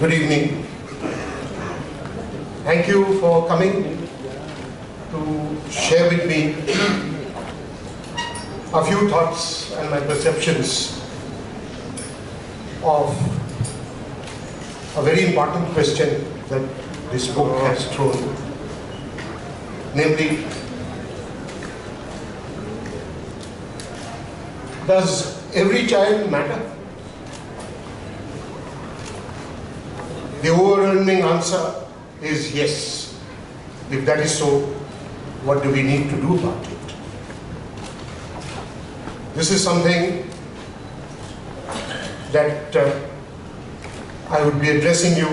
Good evening. Thank you for coming to share with me a few thoughts and my perceptions of a very important question that this book has thrown, namely, does every child matter? The overwhelming answer is yes. If that is so, what do we need to do about it? This is something that I would be addressing you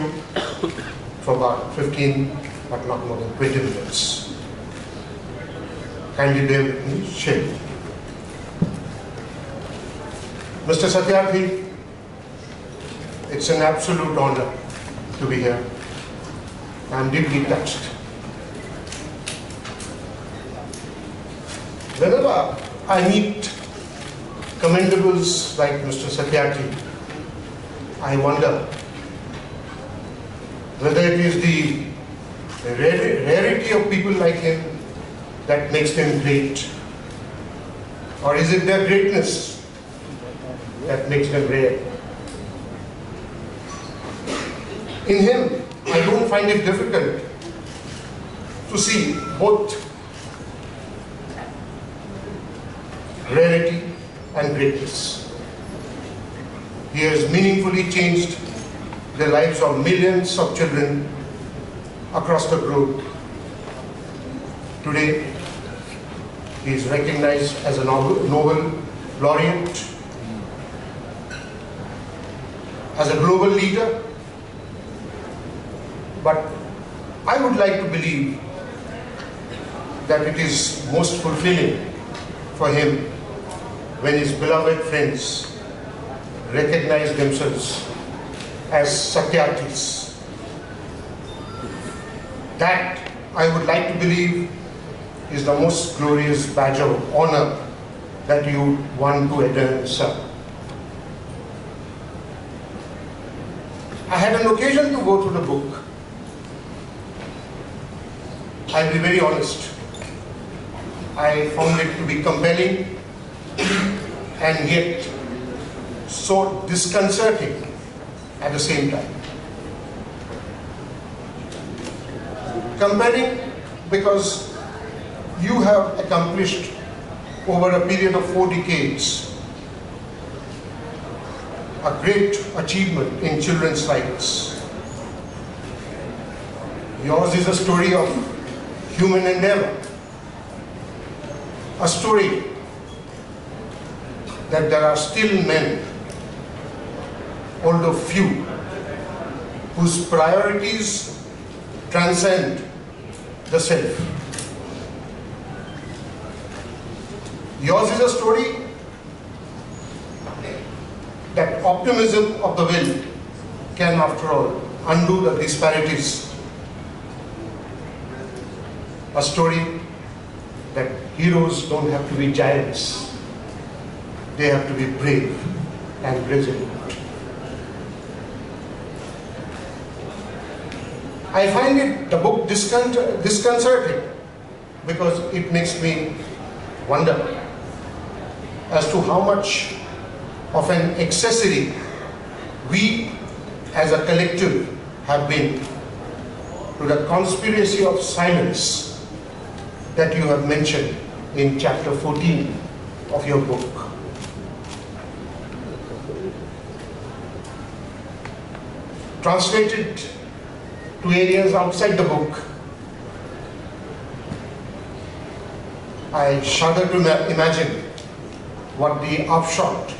for about 15, but not more than 20 minutes. Kindly bear with me, share. Mr. Satyarthi, it's an absolute honor to be here. I'm deeply touched. Whenever I meet commendables like Mr. Satyarthi, I wonder whether it is the rarity of people like him that makes them great, or is it their greatness that makes them rare. In him, I don't find it difficult to see both rarity and greatness. He has meaningfully changed the lives of millions of children across the globe. Today, he is recognized as a Nobel laureate, as a global leader. But I would like to believe that it is most fulfilling for him when his beloved friends recognize themselves as Satyarthis. That, I would like to believe, is the most glorious badge of honor that you want to attain, sir. I had an occasion to go through the book. I'll be very honest. I found it to be compelling and yet so disconcerting at the same time. Compelling because you have accomplished over a period of 4 decades a great achievement in children's rights. Yours is a story of human endeavor, a story that there are still men, although few, whose priorities transcend the self. Yours is a story that optimism of the will can, after all, undo the disparities. A story that heroes don't have to be giants. They have to be brave and resolute. I find the book disconcerting because it makes me wonder as to how much of an accessory we as a collective have been to the conspiracy of silence that you have mentioned in chapter 14 of your book. Translated to areas outside the book, I shudder to imagine what the upshot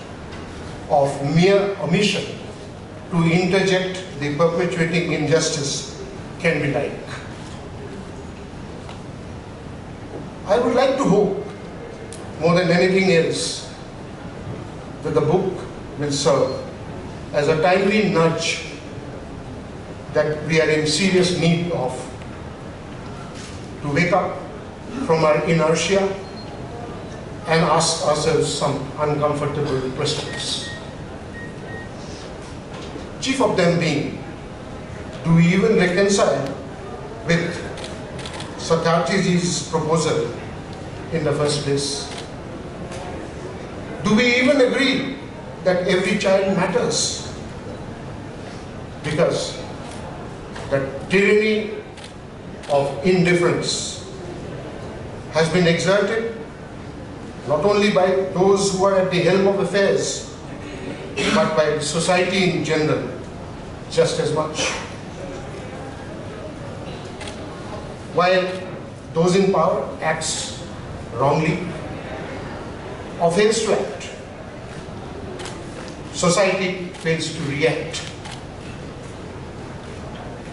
of mere omission to interject the perpetuating injustice can be like. I would like to hope, more than anything else, that the book will serve as a timely nudge that we are in serious need of to wake up from our inertia and ask ourselves some uncomfortable questions. Chief of them being, do we even reconcile with Satyarthi's proposal in the first place? Do we even agree that every child matters? Because the tyranny of indifference has been exerted not only by those who are at the helm of affairs, but by society in general, just as much. While those in power acts wrongly or fails to act, society fails to react.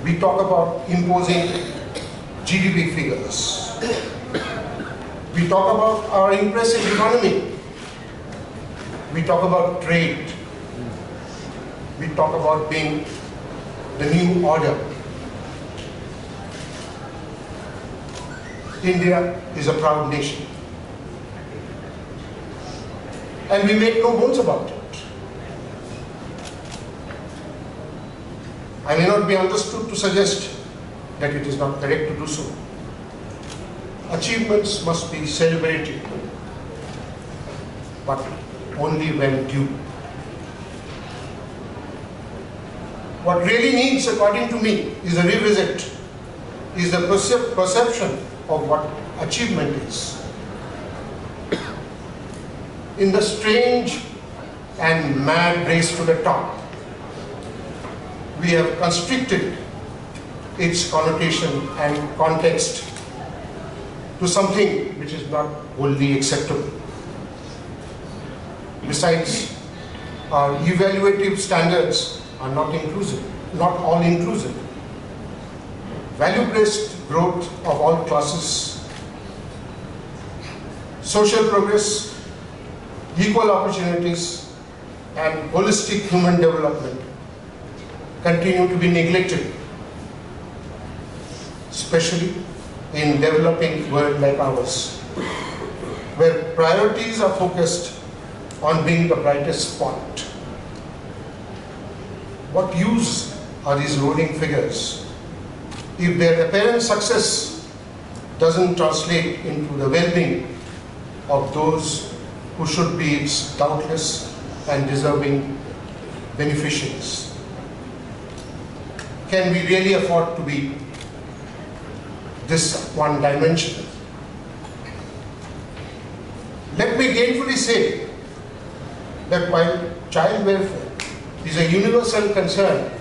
We talk about imposing GDP figures. We talk about our impressive economy. We talk about trade. We talk about being the new order. India is a proud nation. And we make no bones about it. I may not be understood to suggest that it is not correct to do so. Achievements must be celebrated, but only when due. What really needs, according to me, is a revisit, is the perception of what achievement is. In the strange and mad race to the top, we have constricted its connotation and context to something which is not wholly acceptable. Besides, our evaluative standards are not inclusive, not all inclusive. Value-based growth of all classes, social progress, equal opportunities, and holistic human development continue to be neglected, especially in developing world like ours, where priorities are focused on being the brightest spot. What use are these rolling figures if their apparent success doesn't translate into the well-being of those who should be its doubtless and deserving beneficiaries? Can we really afford to be this one-dimensional? Let me gainfully say that while child welfare is a universal concern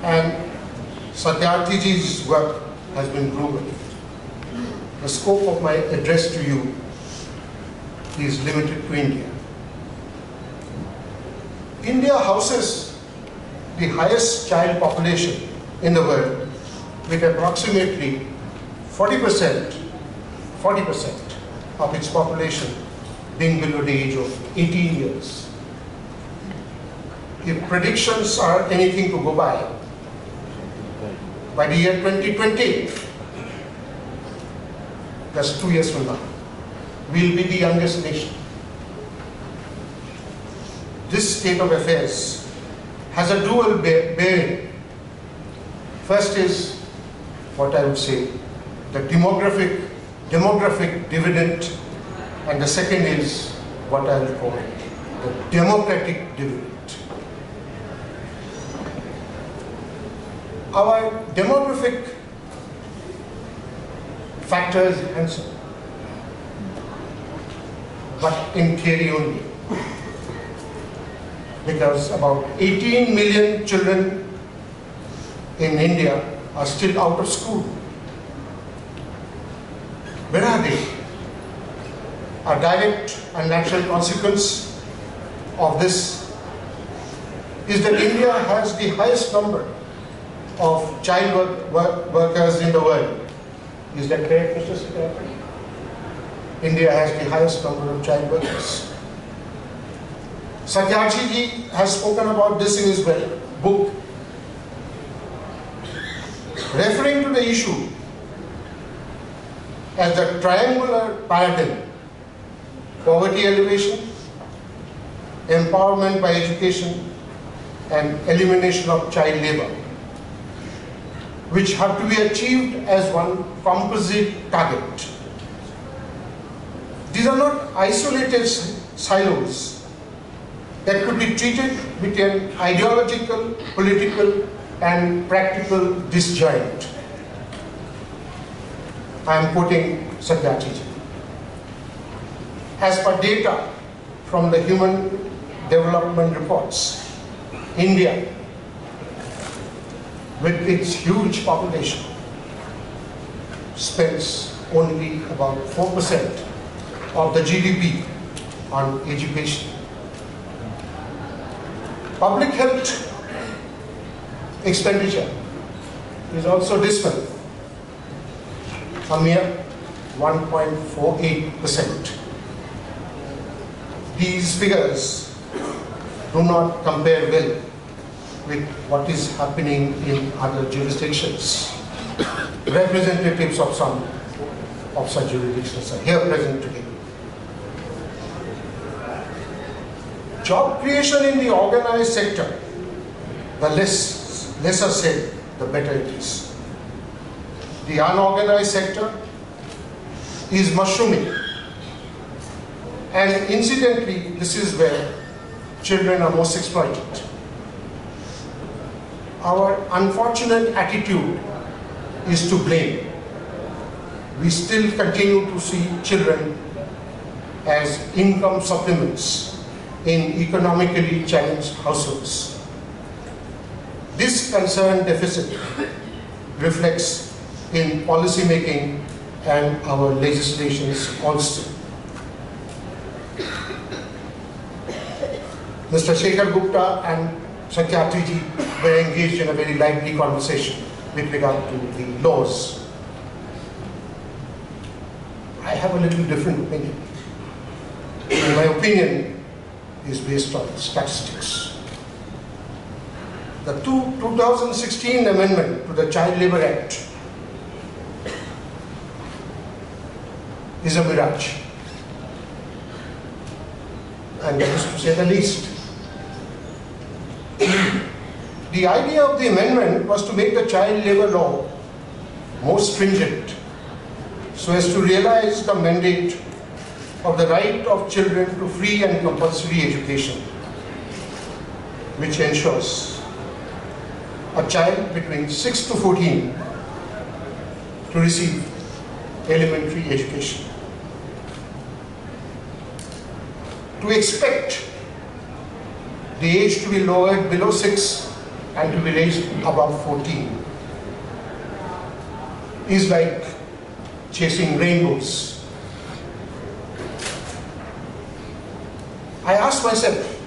and Satyarthi's work has been proven, the scope of my address to you is limited to India. India houses the highest child population in the world, with approximately 40% of its population being below the age of 18 years. If predictions are anything to go by the year 2020, that's 2 years from now, we'll be the youngest nation. This state of affairs has a dual bearing. First is what I would say, the demographic dividend, and the second is what I will call the democratic dividend. Our demographic factor is handsome, but in theory only, because about 18 million children in India are still out of school. Where are they? A direct and natural consequence of this is that India has the highest number of child workers in the world. Is that correct, Mr. Secretary? India has the highest number of child workers. Satyarthi has spoken about this in his book, referring to the issue as the triangular paradigm: poverty elevation, empowerment by education, and elimination of child labor. which have to be achieved as one composite target. These are not isolated silos that could be treated with an ideological, political, and practical disjoint. I am quoting Satyajit. As per data from the Human Development Reports, India, with its huge population, spends only about 4% of the GDP on education. Public health expenditure is also dismal, a mere 1.48%. These figures do not compare well with what is happening in other jurisdictions. Representatives of some of such jurisdictions are here present today. Job creation in the organized sector, the lesser said, the better it is. The unorganized sector is mushrooming. And incidentally, this is where children are most exploited. Our unfortunate attitude is to blame. We still continue to see children as income supplements in economically challenged households. This concern deficit reflects in policy making and our legislations also. Mr. Shekhar Gupta and Satyajit were engaged in a very lively conversation with regard to the laws. I have a little different opinion. And my opinion is based on statistics. The 2016 amendment to the Child Labour Act is a mirage, and that is to say the least. The idea of the amendment was to make the child labour law more stringent so as to realize the mandate of the right of children to free and compulsory education, which ensures a child between 6 to 14 to receive elementary education. To expect the age to be lowered below 6 and to be raised above 14 is like chasing rainbows. I asked myself,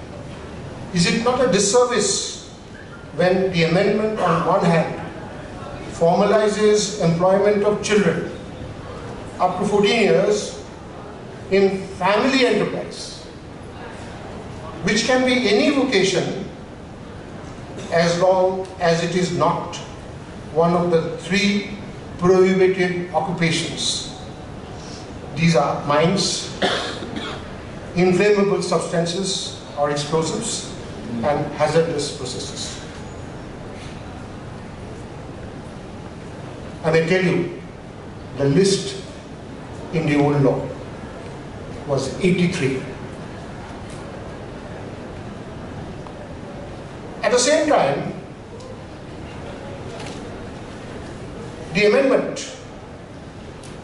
is it not a disservice when the amendment on one hand formalizes employment of children up to 14 years in family enterprise, which can be any vocation as long as it is not one of the 3 prohibited occupations. These are mines, inflammable substances or explosives, and hazardous processes. I may tell you, the list in the old law was 83. At the same time, the amendment,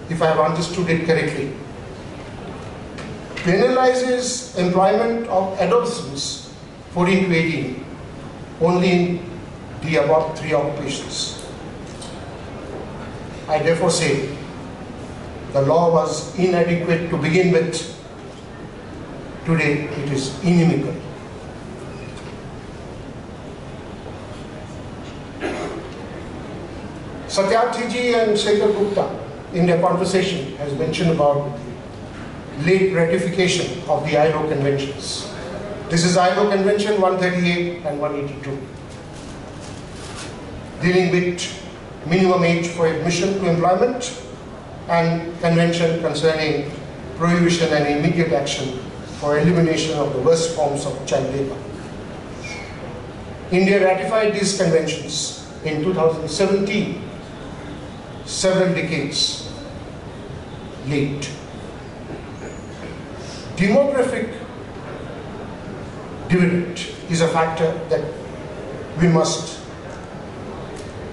if I have understood it correctly, penalizes employment of adolescents 14 to 18 only in the above 3 occupations. I therefore say the law was inadequate to begin with. Today it is inimical. Satyajit and Shekhar Gupta in their conversation has mentioned about late ratification of the ILO conventions. This is ILO Convention 138 and 182, dealing with minimum age for admission to employment, and Convention concerning prohibition and immediate action for elimination of the worst forms of child labour. India ratified these conventions in 2017 several decades late. Demographic dividend is a factor that we must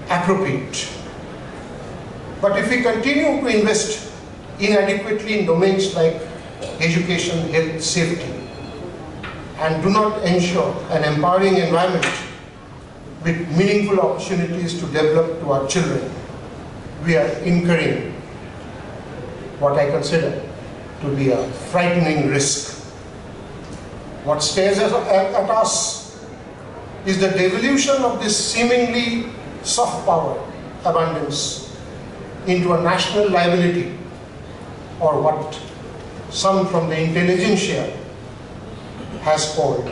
appropriate. But if we continue to invest inadequately in domains like education, health, safety, and do not ensure an empowering environment with meaningful opportunities to develop to our children, we are incurring what I consider to be a frightening risk. What stares at us is the devolution of this seemingly soft power abundance into a national liability, or what some from the intelligentsia has called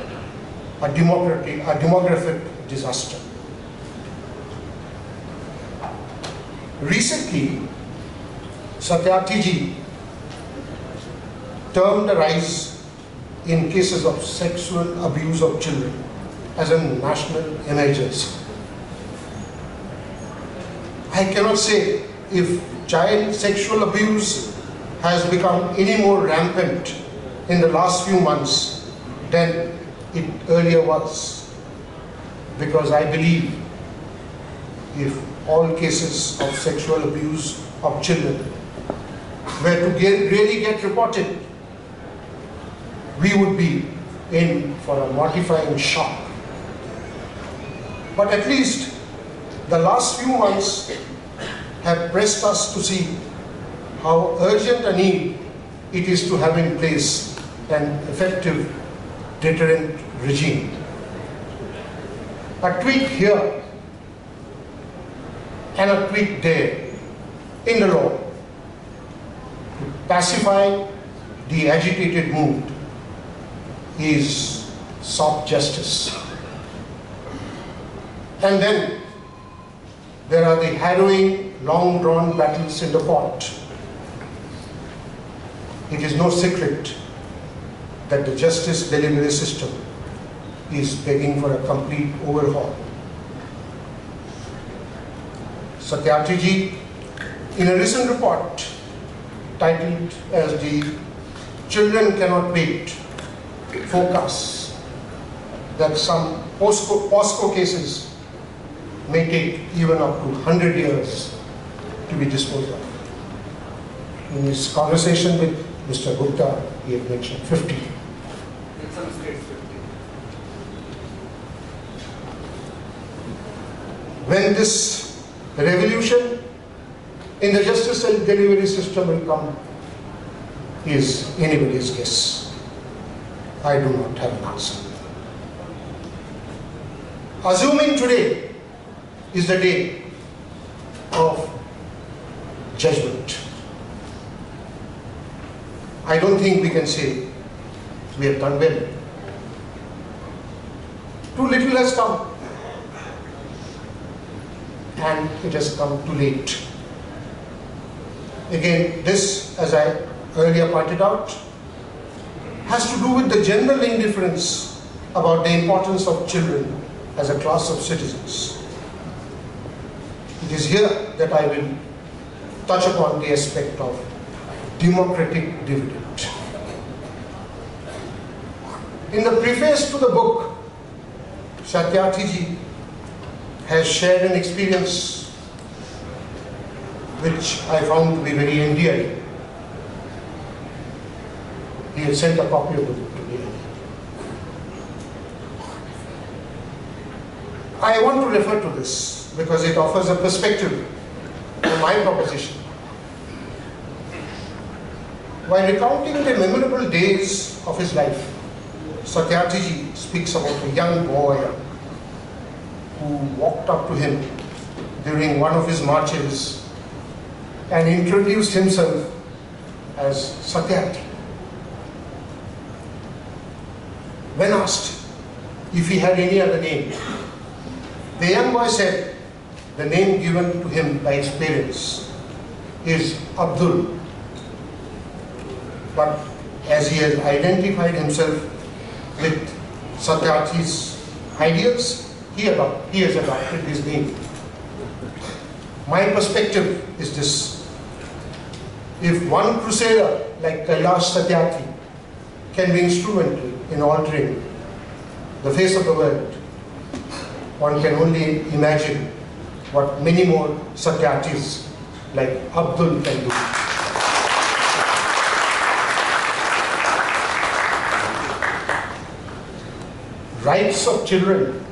a demographic disaster. Recently, Satyarthi termed the rise in cases of sexual abuse of children as a national emergency. I cannot say if child sexual abuse has become any more rampant in the last few months than it earlier was, because I believe if all cases of sexual abuse of children were to really get reported, we would be in for a mortifying shock. But at least the last few months have pressed us to see how urgent a need it is to have in place an effective deterrent regime. A tweak here and a tweak there in the law to pacify the agitated mood is soft justice. And then there are the harrowing, long-drawn battles in the court. It is no secret that the justice delivery system is begging for a complete overhaul. Satyarthi, in a recent report titled as the "Children Cannot Wait" forecasts that some POSCO cases may take even up to 100 years to be disposed of. In his conversation with Mr. Gupta, he had mentioned 50. In some states, 50. When this revolution in the justice delivery system will come is anybody's guess. I do not have an answer. Assuming today is the day of judgment, I don't think we can say we have done well. Too little has come, and it has come too late. Again, this, as I earlier pointed out, has to do with the general indifference about the importance of children as a class of citizens. It is here that I will touch upon the aspect of democratic dividend. In the preface to the book, Satyarthi has shared an experience which I found to be very endearing. He had sent a copy of the book to me. I want to refer to this because it offers a perspective on my proposition. While recounting the memorable days of his life, Satyarthi speaks about a young boy who walked up to him during one of his marches and introduced himself as Satyarthi. When asked if he had any other name, the young boy said the name given to him by his parents is Abdul. But as he has identified himself with Satyarthi's ideals, he has adopted his name. My perspective is this: if one crusader like Kailash Satyarthi can be instrumental in altering the face of the world, one can only imagine what many more Satyarthis like Abdul can do. Rights of children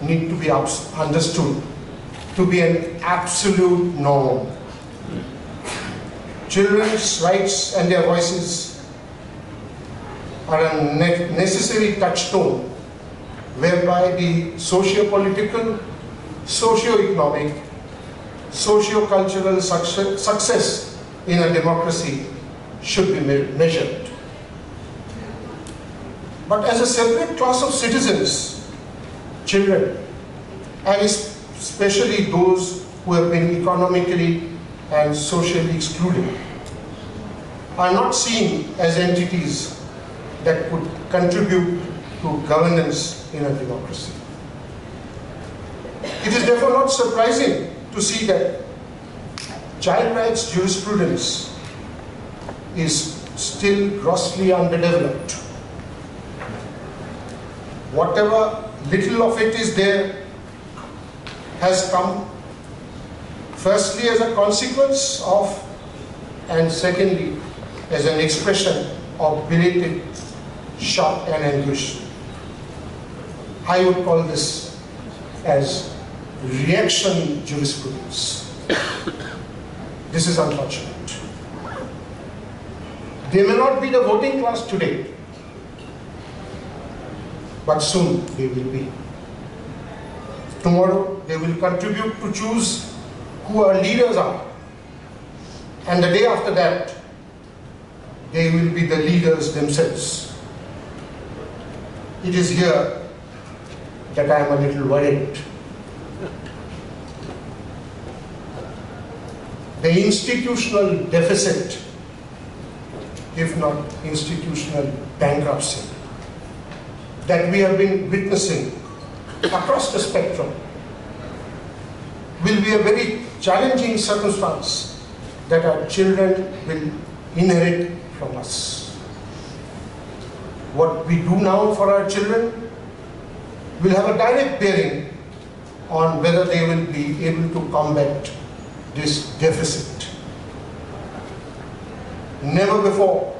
need to be understood to be an absolute norm. Children's rights and their voices are a necessary touchstone whereby the socio-political, socio-economic, socio-cultural success in a democracy should be measured. But as a separate class of citizens, children, and especially those who have been economically and socially excluded, are not seen as entities that could contribute to governance in a democracy. It is therefore not surprising to see that child rights jurisprudence is still grossly underdeveloped. Whatever little of it is there has come firstly as a consequence of, and secondly as an expression of belated shock and anguish. I would call this as reaction jurisprudence. This is unfortunate. They may not be the voting class today, but soon they will be. Tomorrow they will contribute to choose who our leaders are. And the day after that, they will be the leaders themselves. It is here that I am a little worried. The institutional deficit, if not institutional bankruptcy, that we have been witnessing across the spectrum will be a very challenging circumstance that our children will inherit from us. What we do now for our children will have a direct bearing on whether they will be able to combat this deficit. Never before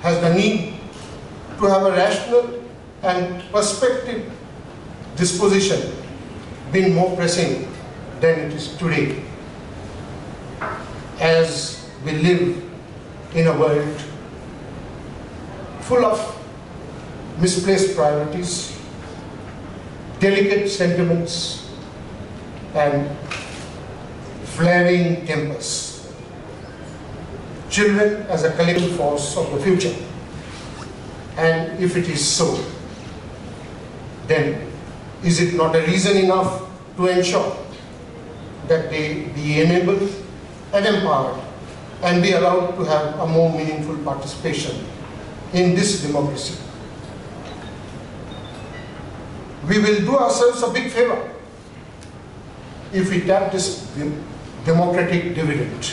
has the need to have a rational and perspective disposition been more pressing than it is today, as we live in a world full of misplaced priorities, delicate sentiments, and flaring tempers. Children as a collective force of the future. And if it is so, then is it not a reason enough to ensure that they be enabled and empowered and be allowed to have a more meaningful participation in this democracy? We will do ourselves a big favor if we tap this democratic dividend.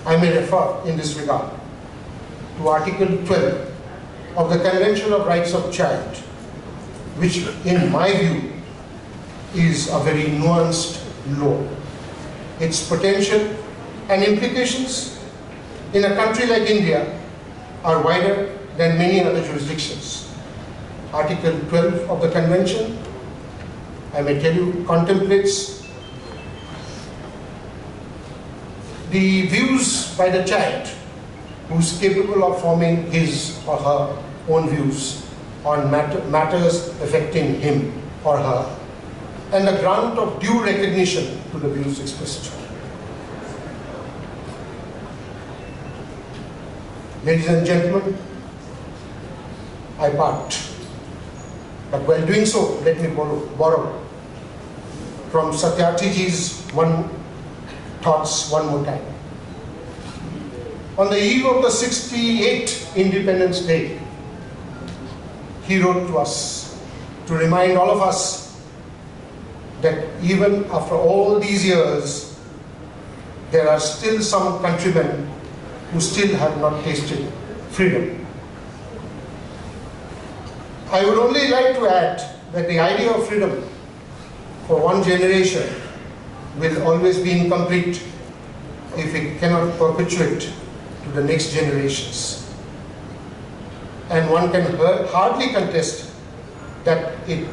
I may refer in this regard to Article 12 of the Convention of Rights of Child, which in my view is a very nuanced law. Its potential and implications in a country like India are wider than many other jurisdictions. Article 12 of the Convention, I may tell you, contemplates the views by the child who is capable of forming his or her own views on matters affecting him or her, and the grant of due recognition to the views expressed. Ladies and gentlemen, I part. But while doing so, let me borrow from Satyarthiji's thoughts one more time. On the eve of the 68th Independence Day, he wrote to us to remind all of us that even after all these years, there are still some countrymen who still have not tasted freedom. I would only like to add that the idea of freedom for one generation will always be incomplete if it cannot perpetuate to the next generations. And one can hardly contest that it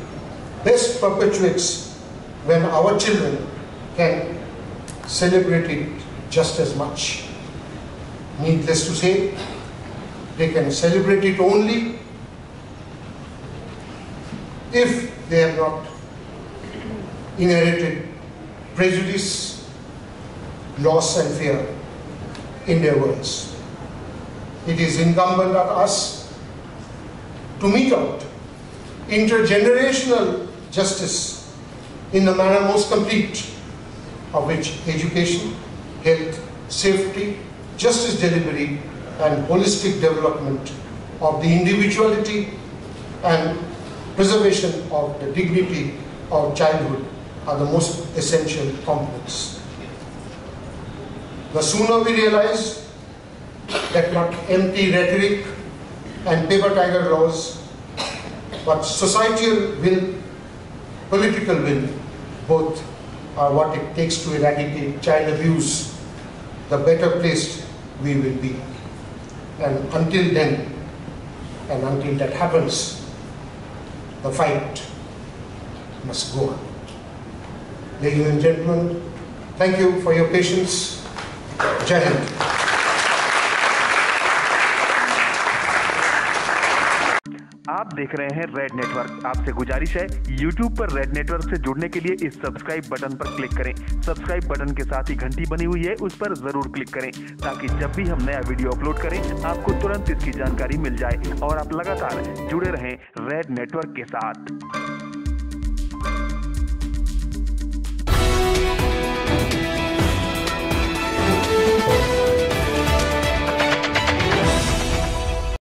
best perpetuates when our children can celebrate it just as much. Needless to say, they can celebrate it only if they have not inherited prejudice, loss and fear in their words. It is incumbent on us to mete out intergenerational justice in the manner most complete, of which education, health, safety, justice delivery and holistic development of the individuality and preservation of the dignity of childhood are the most essential components. The sooner we realize that not empty rhetoric and paper tiger laws, but societal will, political will, both are what it takes to eradicate child abuse, the better placed we will be. And until then, and until that happens, the fight must go on. Ladies and gentlemen, thank you for your patience. Jai Hind. आप देख रहे हैं red network. आपसे गुजारिश है, YouTube पर red network से जुड़ने के लिए इस सब्सक्राइब बटन पर क्लिक करें। सब्सक्राइब बटन के साथ ही घंटी बनी हुई है, उस पर जरूर क्लिक करें ताकि जब भी हम नया वीडियो अपलोड करें आपको तुरंत इसकी जानकारी मिल जाए और आप लगातार जुड़े रहें रेड नेटवर्क के साथ।